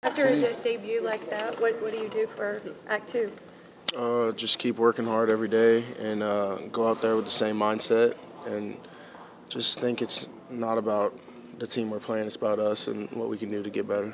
After a debut like that, what do you do for Act Two? Just keep working hard every day and go out there with the same mindset and just think it's not about the team we're playing, it's about us and what we can do to get better.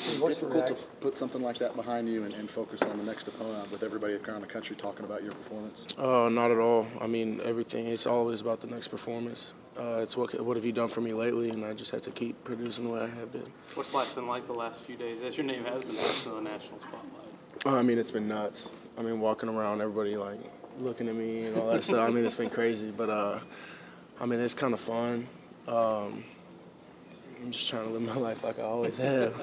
Is it difficult to put something like that behind you and focus on the next opponent with everybody around the country talking about your performance? Not at all. I mean, everything, it's always about the next performance. It's what have you done for me lately, and I just have to keep producing the way I have been. What's life been like the last few days as your name has been brought to the national spotlight? I mean, it's been nuts. I mean, walking around, everybody like looking at me and all that stuff. I mean, it's been crazy, but I mean, it's kind of fun. I'm just trying to live my life like I always have.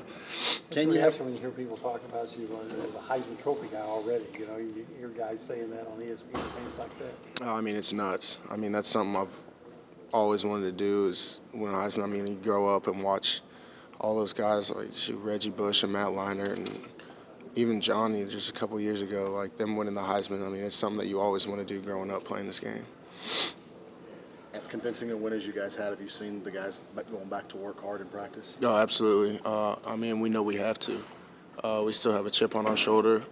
Can you have when you hear people talk about you as a Heisman Trophy guy already? You know, you hear guys saying that on ESPN and things like that. I mean, it's nuts. I mean, that's something I've always wanted to do is win a Heisman. I mean, you grow up and watch all those guys like Reggie Bush and Matt Leinart and even Johnny just a couple years ago, like them winning the Heisman. I mean, it's something that you always want to do growing up playing this game. As convincing a win as you guys had, have you seen the guys going back to work hard in practice? Oh, absolutely. I mean, we know we have to. We still have a chip on our shoulder,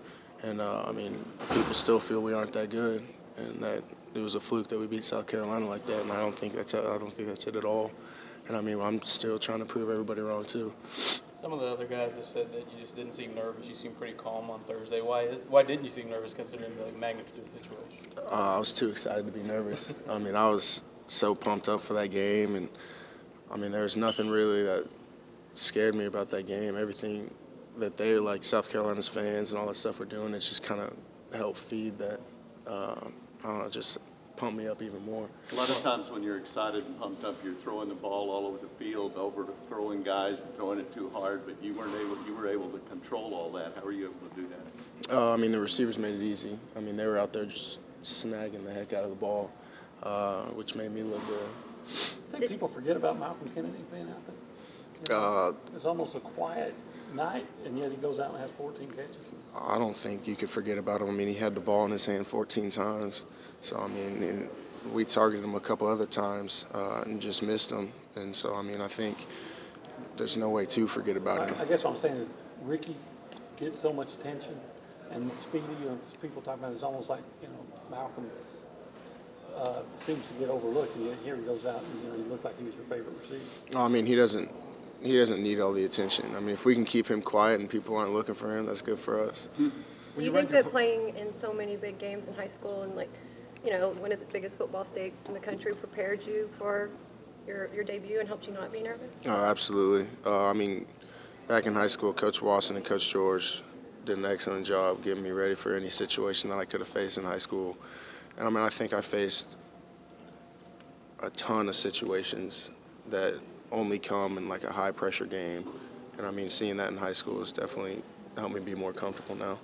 and I mean, people still feel we aren't that good, and that it was a fluke that we beat South Carolina like that. And I don't think that's it at all. And I mean, I'm still trying to prove everybody wrong too. Some of the other guys have said that you just didn't seem nervous. You seemed pretty calm on Thursday. Why didn't you seem nervous considering the magnitude of the situation? I was too excited to be nervous. I mean, I was so pumped up for that game, and I mean, there was nothing really that scared me about that game. Everything that they, like South Carolina's fans and all that stuff, were doing, it just kind of helped feed that. I don't know, just pump me up even more. A lot of times when you're excited and pumped up, you're throwing the ball all over the field, over to throwing guys and throwing it too hard, but you were able to control all that. How were you able to do that? I mean, the receivers made it easy. I mean, they were out there just snagging the heck out of the ball, which made me look good. I think people forget about Malcolm Kennedy being out there. You know, it's almost a quiet night, and yet he goes out and has 14 catches. I don't think you could forget about him. I mean, he had the ball in his hand 14 times. So, I mean, and we targeted him a couple other times and just missed him. And so, I mean, I think there's no way to forget about him. I guess what I'm saying is Ricky gets so much attention, and Speedy, you know, people talk about it, it's almost like, you know, Malcolm seems to get overlooked, and yet here he goes out and, you know, he looked like he was your favorite receiver. I mean, he doesn't need all the attention. I mean, if we can keep him quiet and people aren't looking for him, that's good for us. Do you think that playing in so many big games in high school and, like, you know, one of the biggest football states in the country prepared you for your debut and helped you not be nervous? Oh, absolutely. I mean, back in high school, Coach Watson and Coach George did an excellent job getting me ready for any situation that I could have faced in high school. And I mean, I think I faced a ton of situations that only come in like a high pressure game. And I mean, seeing that in high school has definitely helped me be more comfortable now.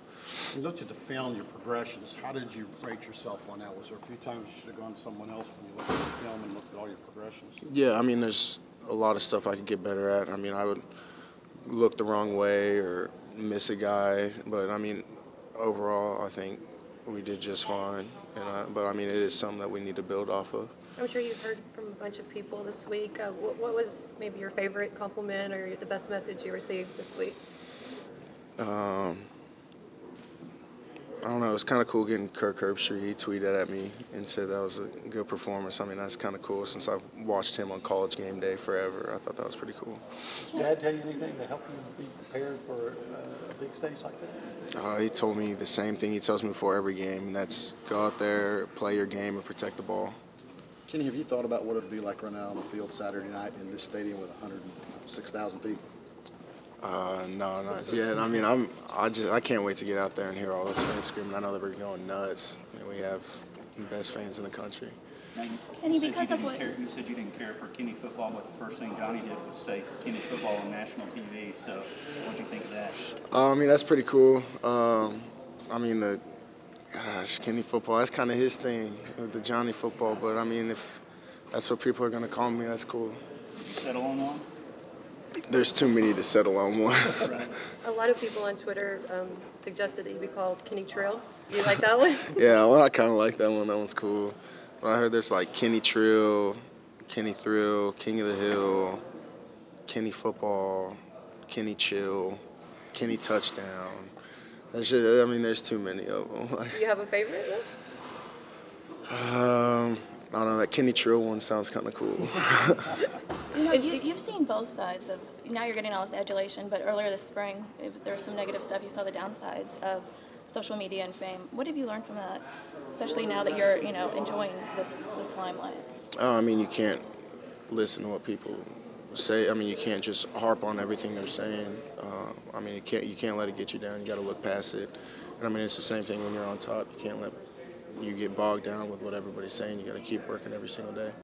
You looked at the film, your progressions. How did you rate yourself on that? Was there a few times you should have gone to someone else when you looked at the film and looked at all your progressions? Yeah, I mean, there's a lot of stuff I could get better at. I mean, I would look the wrong way or miss a guy. But, I mean, overall, I think we did just fine. But, I mean, it is something that we need to build off of. I'm sure you've heard from a bunch of people this week. What was maybe your favorite compliment or the best message you received this week? I don't know. It was kind of cool getting Kirk Herbstreit. He tweeted at me and said that was a good performance. I mean, that's kind of cool since I've watched him on College Game Day forever. I thought that was pretty cool. Did Dad tell you anything to help you be prepared for a big stage like that? He told me the same thing he tells me before every game, and that's go out there, play your game, and protect the ball. Kenny, have you thought about what it would be like running out on the field Saturday night in this stadium with 106,000 people? No, not yet. I mean, I can't wait to get out there and hear all those fans screaming. I know that we're going nuts. I mean, we have the best fans in the country. Kenny, because of what you said, you didn't care for Kenny football, but the first thing Johnny did was say Kenny football on national TV. So, what do you think of that? I mean, that's pretty cool. I mean, Kenny football, that's kind of his thing, the Johnny football. But I mean, if that's what people are going to call me, that's cool. Did you settle on one? There's too many to settle on one. A lot of people on Twitter suggested that you be called Kenny Trill. Do you like that one? Yeah, well, I kind of like that one. That one's cool. But I heard there's like Kenny Trill, Kenny Thrill, King of the Hill, Kenny Football, Kenny Chill. Kenny touchdown. That's just, I mean, there's too many of them. Do you have a favorite? I don't know, that Kenny Trill one sounds kind of cool. You know, you've seen both sides of, now you're getting all this adulation, but earlier this spring, there was some negative stuff. You saw the downsides of social media and fame. What have you learned from that, especially now that you're, enjoying this limelight? I mean, you can't listen to what people say. I mean, you can't just harp on everything they're saying. I mean, you can't let it get you down. You got to look past it. And I mean, it's the same thing when you're on top. You can't let you get bogged down with what everybody's saying. You got to keep working every single day.